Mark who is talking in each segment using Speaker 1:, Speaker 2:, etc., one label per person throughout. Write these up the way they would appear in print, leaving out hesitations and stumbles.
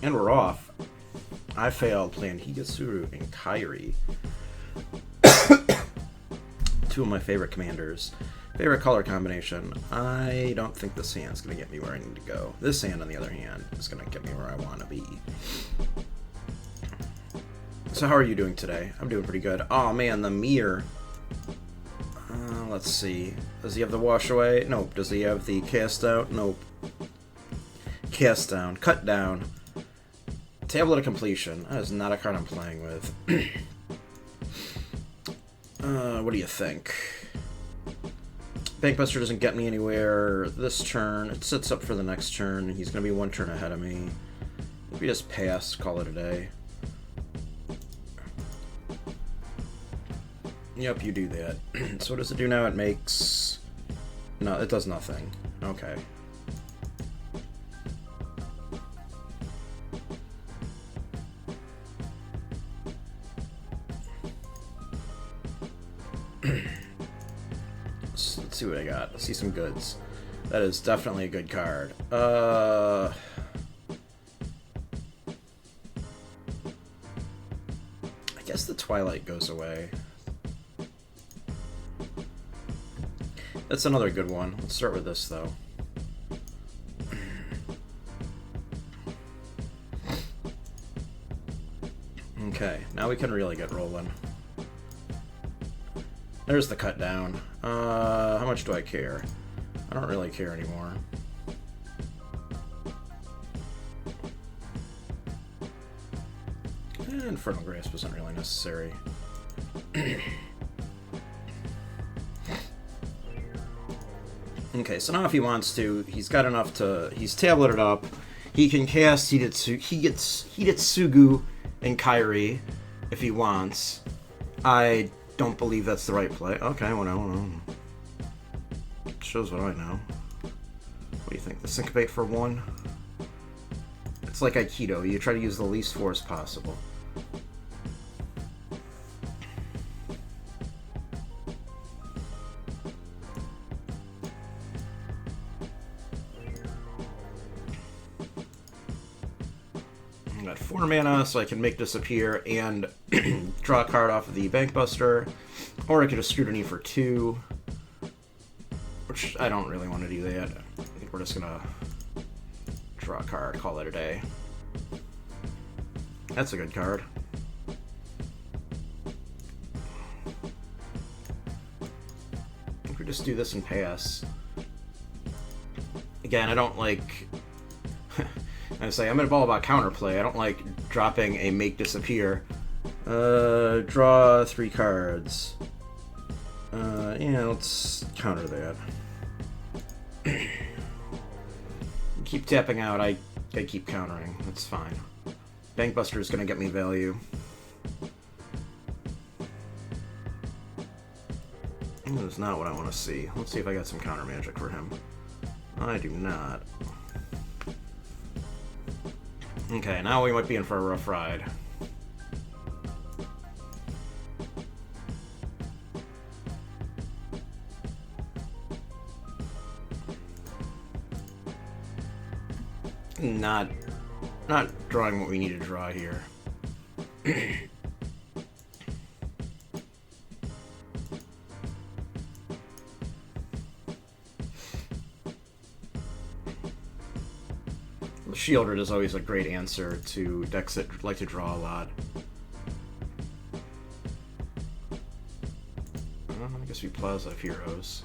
Speaker 1: And we're off. I failed playing Hidetsugu and Kairi. Two of my favorite commanders. Favorite color combination. I don't think this hand's going to get me where I need to go. This hand, on the other hand, is going to get me where I want to be. So how are you doing today? I'm doing pretty good. Oh man, the mirror. Let's see. Does he have the wash away? Nope. Does he have the cast out? Nope. Cast down. Cut down. Tablet of completion. That is not a card I'm playing with. What do you think? Bankbuster doesn't get me anywhere this turn. It sits up for the next turn. He's going to be one turn ahead of me. Maybe just pass, call it a day. Yep, you do that. So what does it do now? It makes... No, it does nothing. Okay. Let's see what I got. Let's see some goods. That is definitely a good card. I guess the Twilight goes away. That's another good one. Let's start with this, though. Okay, now we can really get rolling. There's the cut down. How much do I care? I don't really care anymore. And Infernal Grasp isn't really necessary. Okay, so now if he wants to, he's got enough to... He's tableted up. He can cast Hidetsugu and Kairi if he wants. I don't believe that's the right play. Okay, well, no. Shows what I know. What do you think? The Syncopate for 1? It's like Aikido. You try to use the least force possible. I got 4 mana, so I can make disappear and draw a card off of the Bankbuster. Or I could just Scrutiny for 2. Which I don't really want to do that. I think we're just gonna draw a card, call it a day. That's a good card. I think we just do this and pass. Again, I don't like... I say, I'm all about counterplay. I don't like dropping a make disappear. Draw 3 cards. Yeah, let's counter that. Keep tapping out, I keep countering. That's fine. Bankbuster is going to get me value. That is not what I want to see. Let's see if I got some counter magic for him. I do not. Okay, now we might be in for a rough ride. Not drawing what we need to draw here. Shielder is always a great answer to decks that like to draw a lot. I guess we Plaza of Heroes.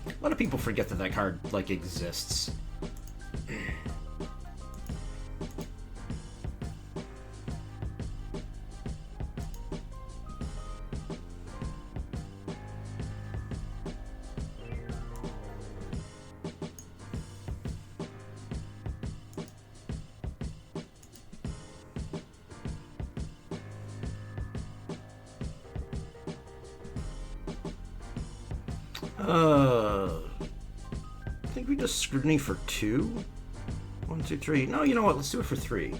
Speaker 1: A lot of people forget that that card, like, exists. I think we just Scrutiny for 2? 1, 2, 3. No, you know what? Let's do it for 3.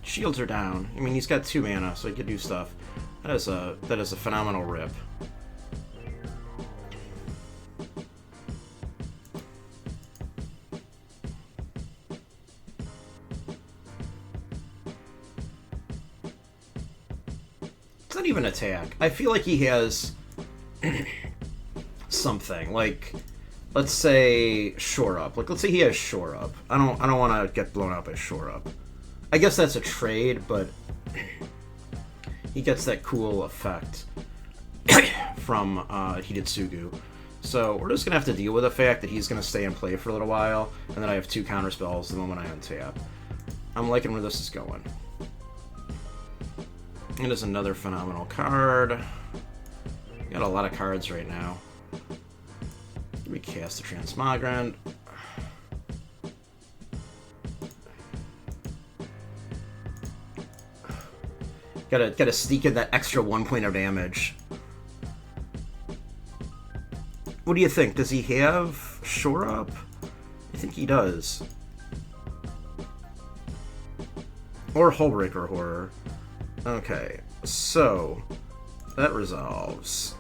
Speaker 1: Shields are down. I mean, he's got 2 mana, so he could do stuff. That is a phenomenal rip. It's not even attack. I feel like he has something like, let's say shore up. Like, let's say he has shore up. I don't want to get blown up by shore up. I guess that's a trade, but he gets that cool effect from Hidetsugu. So we're just gonna have to deal with the fact that he's gonna stay in play for a little while, and then I have 2 counter spells the moment I untap. I'm liking where this is going. It is another phenomenal card. Got a lot of cards right now. Recast the Transmogrant. Gotta sneak in that extra 1 point of damage. What do you think? Does he have shore up? I think he does. Or Hullbreaker Horror. Okay, so that resolves.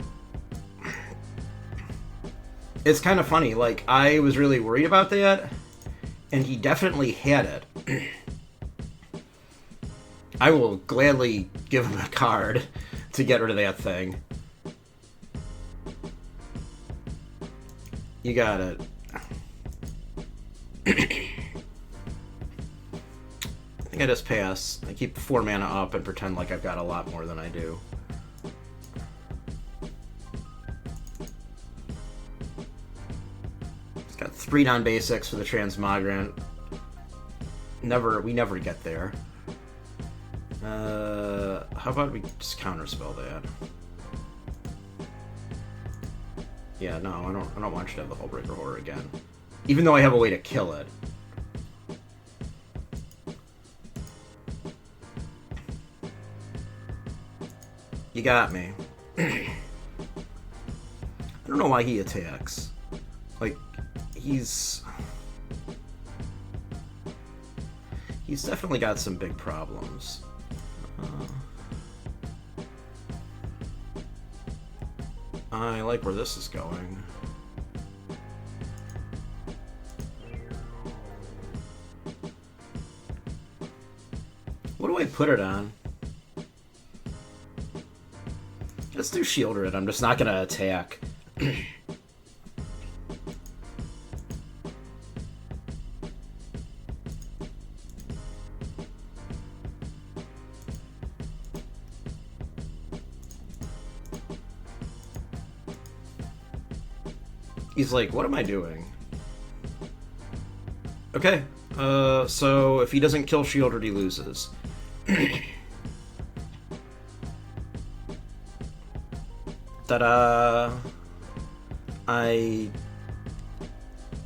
Speaker 1: It's kind of funny, like, I was really worried about that, and he definitely had it. I will gladly give him a card to get rid of that thing. You got it. I think I just pass. I keep 4 mana up and pretend like I've got a lot more than I do. It's got 3 non-basics for the Transmogrant. We never get there. How about we just counterspell that? Yeah, no, I don't want you to have the Hullbreaker Horror again. Even though I have a way to kill it. You got me. I don't know why he attacks. Like, he's definitely got some big problems. I like where this is going. What do I put it on? Let's do Shielder it. I'm just not gonna attack. He's like, what am I doing? Okay, so if he doesn't kill Shielder, he loses. Ta-da! I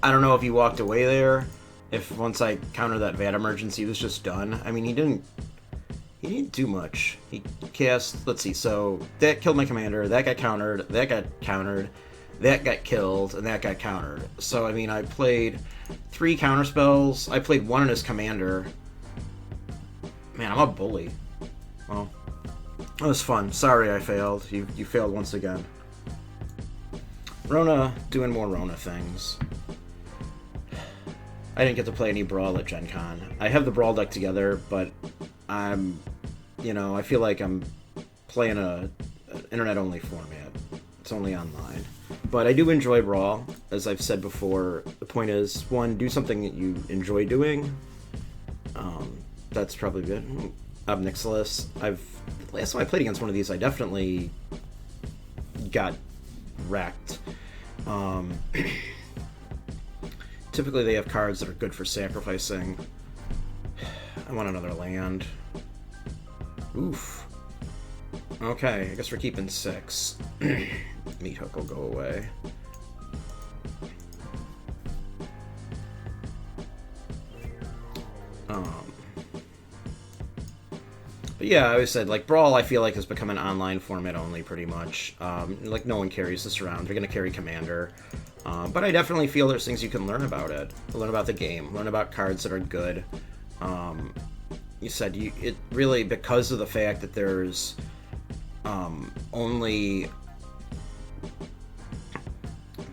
Speaker 1: don't know if he walked away there. If once I countered that VAT emergency, he was just done. I mean, he didn't do much. He cast, let's see, so that killed my commander, that got countered, that got countered, that got killed, and that got countered. So, I mean, I played 3 counterspells. I played 1 in his commander. Man, I'm a bully. Well, that was fun. Sorry I failed. You failed once again. Rona doing more Rona things. I didn't get to play any Brawl at Gen Con. I have the Brawl deck together, but I'm, I feel like I'm playing an internet-only format. It's only online. But I do enjoy Brawl, as I've said before. The point is, 1, do something that you enjoy doing. That's probably good. Nixilis. Last time I played against one of these, I definitely got wrecked. Typically they have cards that are good for sacrificing. I want another land. Oof. Okay, I guess we're keeping 6. Meat Hook will go away. But yeah, I always said, like, Brawl, I feel like, has become an online format only, pretty much. Like, no one carries this around. They're going to carry Commander. But I definitely feel there's things you can learn about it. Learn about the game. Learn about cards that are good. You said, it really, because of the fact that there's only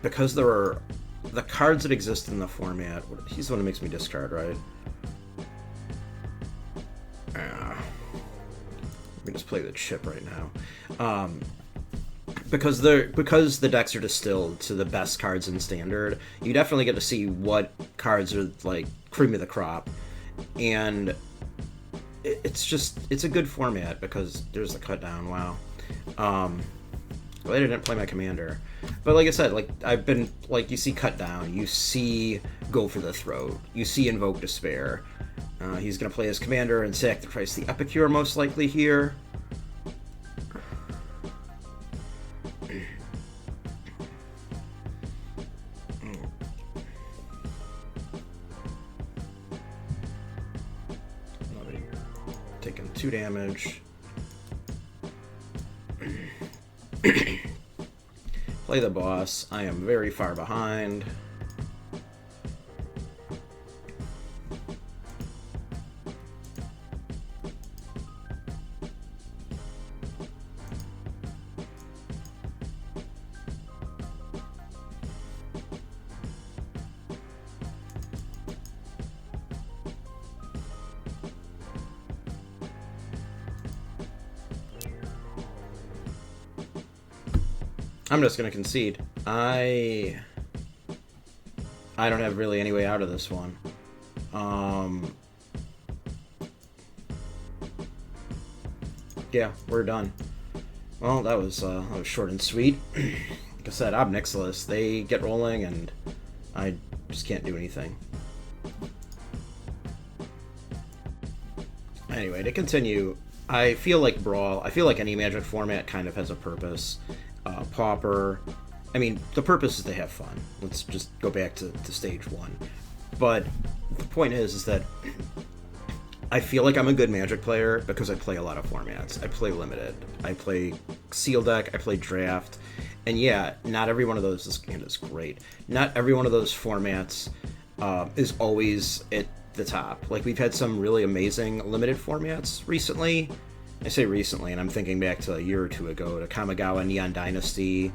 Speaker 1: because there are the cards that exist in the format. He's the one who makes me discard, right? Let me just play the chip right now. Because the decks are distilled to the best cards in Standard, you definitely get to see what cards are like cream of the crop, and it's a good format because there's the cut down. Wow. Well, I didn't play my commander, but like I said, like I've been like you see cut down, you see go for the throat, you see invoke despair. He's gonna play his commander and sacrifice the Epicure most likely here. Taking 2 damage. Play the boss. I am very far behind. I'm just gonna concede. I don't have really any way out of this one. Yeah, we're done. Well, that was short and sweet. Like I said, I'm Nixilis. They get rolling, and I just can't do anything. Anyway, to continue, I feel like Brawl, I feel like any Magic format kind of has a purpose. Pauper, I mean, the purpose is to have fun. Let's just go back to stage 1. But the point is that I feel like I'm a good Magic player because I play a lot of formats. I play Limited, I play Seal Deck, I play Draft, and yeah, not every one of those is great. Not every one of those formats is always at the top. Like, we've had some really amazing Limited formats recently. I say recently, and I'm thinking back to a year or two ago to Kamigawa Neon Dynasty,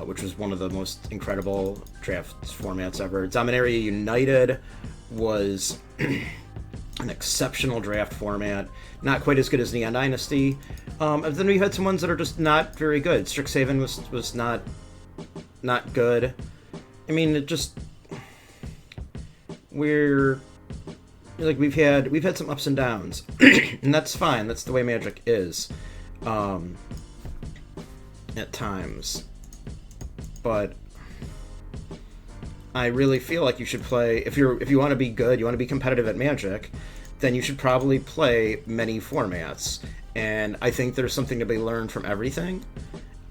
Speaker 1: which was one of the most incredible draft formats ever. Dominaria United was an exceptional draft format, not quite as good as Neon Dynasty. And then we had some ones that are just not very good. Strixhaven was not good. I mean, it just we've had some ups and downs, and that's fine. That's the way Magic is, at times. But I really feel like you should play if you want to be good, you want to be competitive at Magic, then you should probably play many formats. And I think there's something to be learned from everything,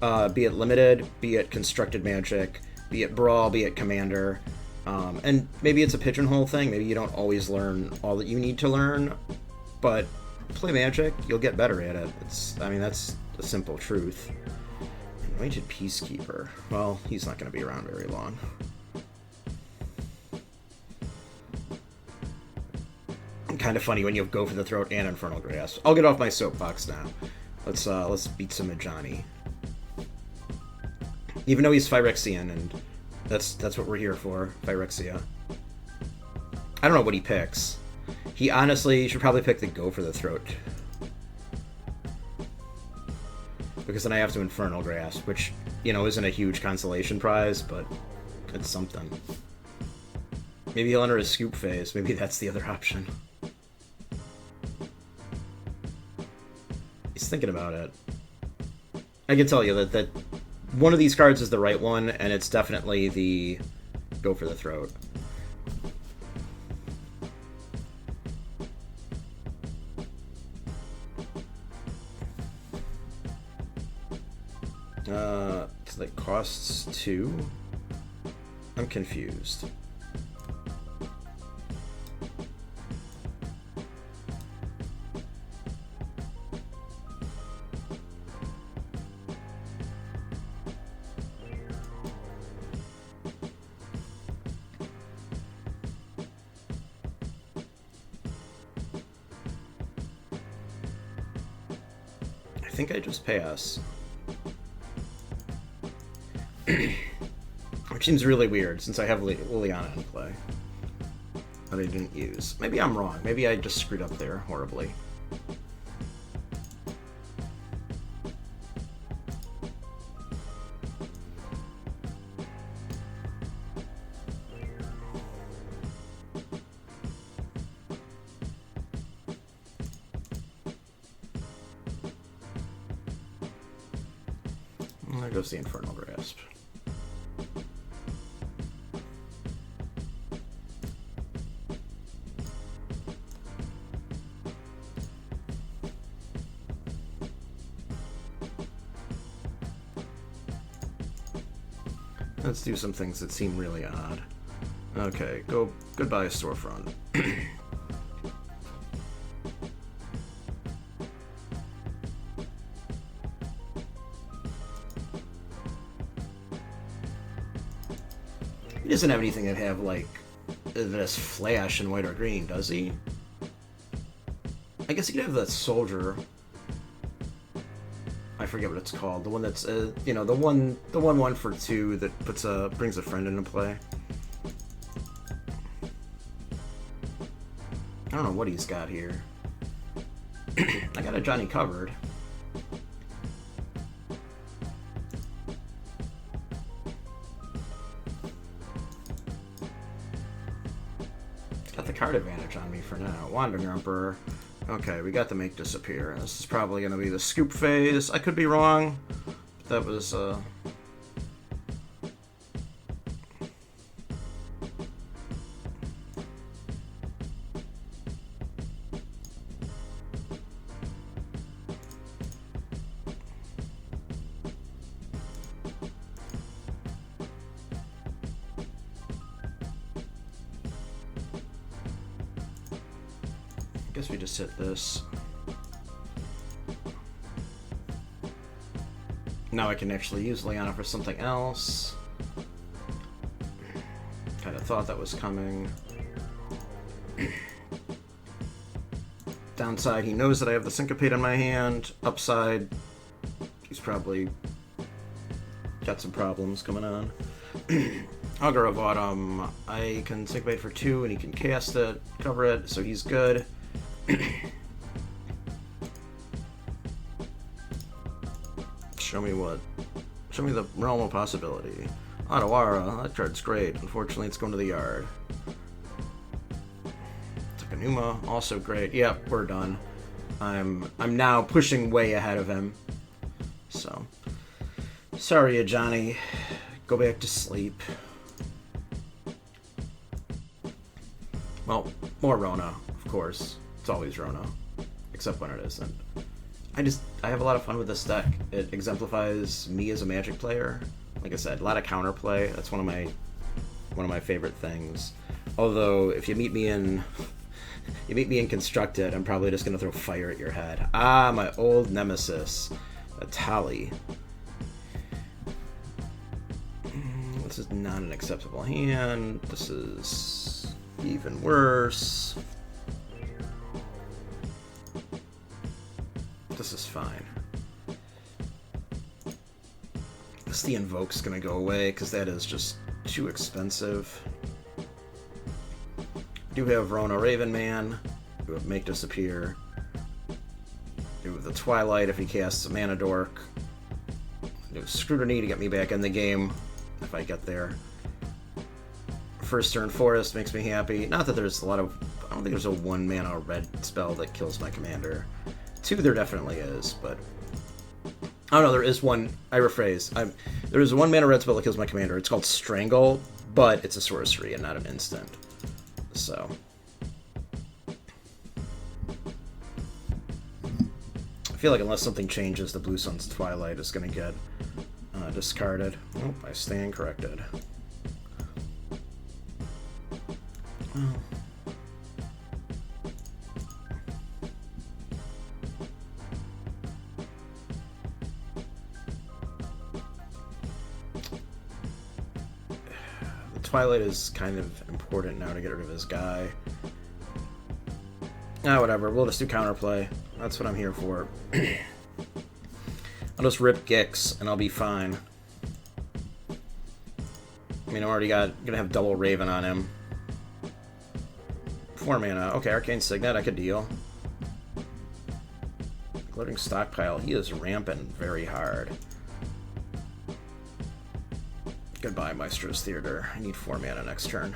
Speaker 1: be it Limited, be it Constructed Magic, be it Brawl, be it Commander. And maybe it's a pigeonhole thing. Maybe you don't always learn all that you need to learn, but play Magic, you'll get better at it. That's the simple truth. Anointed Peacekeeper. Well, he's not going to be around very long. Kind of funny when you go for the throat and Infernal Grasp. I'll get off my soapbox now. Let's beat some Ajani. Even though he's Phyrexian, and that's what we're here for, Phyrexia. I don't know what he picks. He honestly should probably pick the Go for the Throat. Because then I have to Infernal Grasp, which, isn't a huge consolation prize, but it's something. Maybe he'll enter his scoop phase. Maybe that's the other option. He's thinking about it. I can tell you that one of these cards is the right one, and it's definitely the Go for the Throat. So that costs 2? I'm confused. I think I just pass. Which seems really weird, since I have Liliana in play. That I didn't use. Maybe I'm wrong. Maybe I just screwed up there horribly. There goes the Infernal Grasp. Let's do some things that seem really odd. Okay, goodbye, Storefront. He doesn't have anything that have, like, this flash in white or green, does he? I guess he could have that soldier. I forget what it's called. The one that's, you know, the one for 2 that puts brings a friend into play. I don't know what he's got here. I got Ajani covered. Got the card advantage on me for now. Wandering Emperor. Okay, we got the Make Disappear. This is probably going to be the scoop phase. I could be wrong. But that was, I guess we just hit this. Now I can actually use Liana for something else. Kind of thought that was coming. Downside, he knows that I have the Syncopate in my hand. Upside, he's probably got some problems coming on. Augur of Autumn. I can Syncopate for 2 and he can cast it, cover it, so he's good. Show me the realm of possibility. Otawara, that card's great. Unfortunately, it's going to the yard. Takanuma, also great. Yep, we're done. I'm now pushing way ahead of him. So, sorry, Ajani. Go back to sleep. Well, more Rona, of course. It's always Rona, except when it isn't. I have a lot of fun with this deck. It exemplifies me as a Magic player. Like I said, a lot of counterplay. That's one of my favorite things. Although, if you meet me in Constructed, I'm probably just gonna throw fire at your head. Ah, my old nemesis, Etali. This is not an acceptable hand. This is even worse. This is fine. I guess the Invoke's gonna go away, because that is just too expensive. Do have Rona Ravenman. Do have Make Disappear. Do have the Twilight if he casts a Mana Dork. Do Scrutiny to get me back in the game, if I get there. First turn Forest makes me happy. Not that there's a lot of... I don't think there's a 1-mana red spell that kills my commander. 2 there definitely is, but... Oh no, there is one... I rephrase. There is a 1-mana red spell that kills my commander. It's called Strangle, but it's a sorcery and not an instant. So... I feel like unless something changes, the Blue Sun's Twilight is going to get discarded. Oh, I stand corrected. Oh. Twilight is kind of important now to get rid of his guy. Ah, whatever. We'll just do counterplay. That's what I'm here for. I'll just rip Gix, and I'll be fine. I mean, I'm already gonna have double Raven on him. 4 mana. Okay, Arcane Signet, I could deal. Glittering Stockpile, he is ramping very hard. Goodbye, Maestro's Theater. I need 4 mana next turn.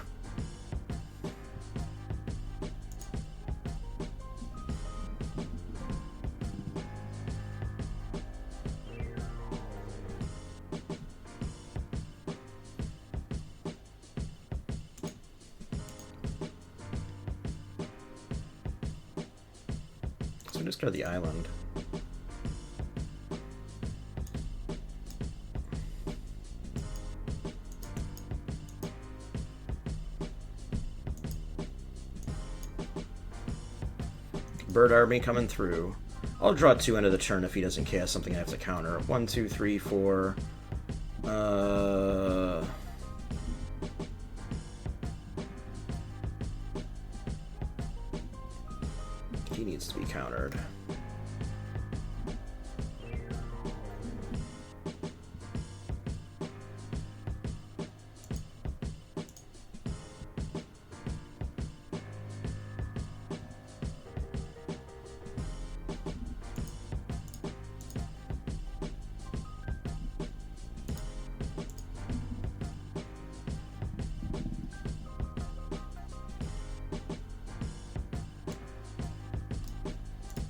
Speaker 1: So we just go to the island. Bird Army coming through. I'll draw 2 end of the turn if he doesn't cast something I have to counter. 1, 2, 3, 4. He needs to be countered.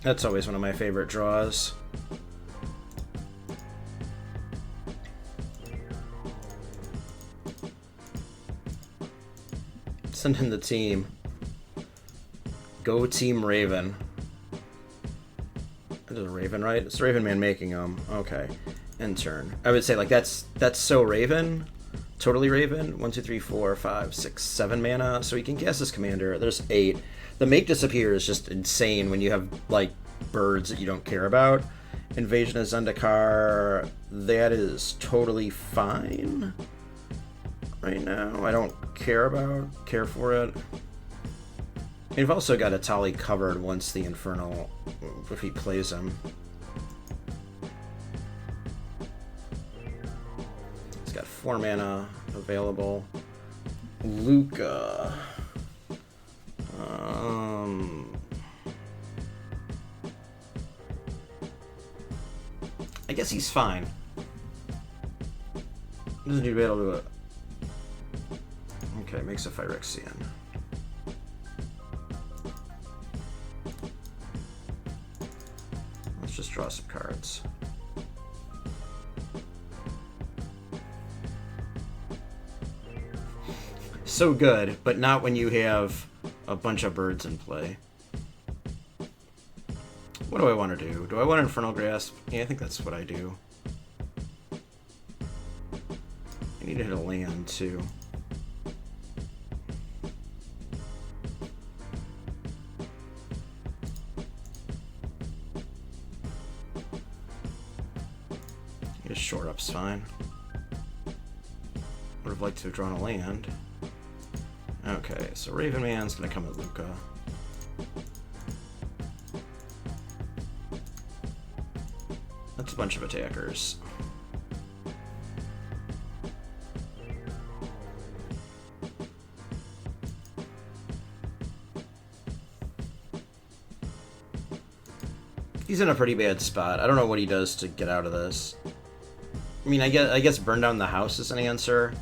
Speaker 1: That's always one of my favorite draws. Send in the team. Go Team Raven. That is a Raven, right? It's the Raven Man making them. Okay. End turn. I would say, like, that's so Raven. Totally Raven. 1, 2, 3, 4, 5, 6, 7 mana. So he can cast his commander. There's 8. The Make Disappear is just insane when you have, like, birds that you don't care about. Invasion of Zendikar, that is totally fine right now. I don't care for it. We've also got Etali covered once the Infernal, if he plays him. He's got 4 mana available. Luca. I guess he's fine. Doesn't need to be able to do it. Okay, makes a Phyrexian. Let's just draw some cards. So good, but not when you have a bunch of birds in play. What do I want to do? Do I want Infernal Grasp? Yeah, I think that's what I do. I need to hit a land, too. Just short up's fine. Would have liked to have drawn a land. Okay, so Raven Man's gonna come at Luca. That's a bunch of attackers. He's in a pretty bad spot. I don't know what he does to get out of this. I mean, I guess burn down the house is an answer.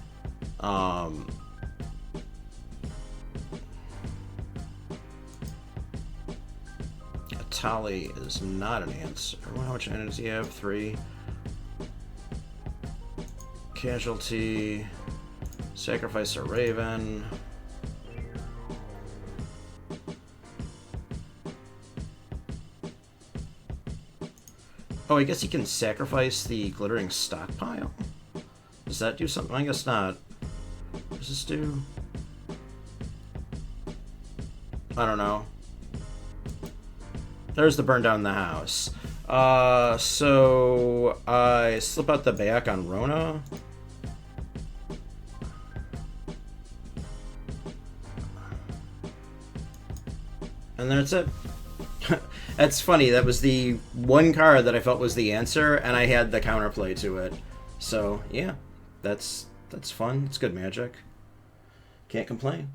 Speaker 1: Etali is not an answer. How much mana does he have? 3. Casualty. Sacrifice a Raven. Oh, I guess he can sacrifice the Glittering Stockpile? Does that do something? I guess not. What does this do? I don't know. There's the burn down the house. So I slip out the back on Rona. And that's it. That's funny. That was the one card that I felt was the answer, and I had the counterplay to it. So, yeah, that's fun. It's good Magic. Can't complain.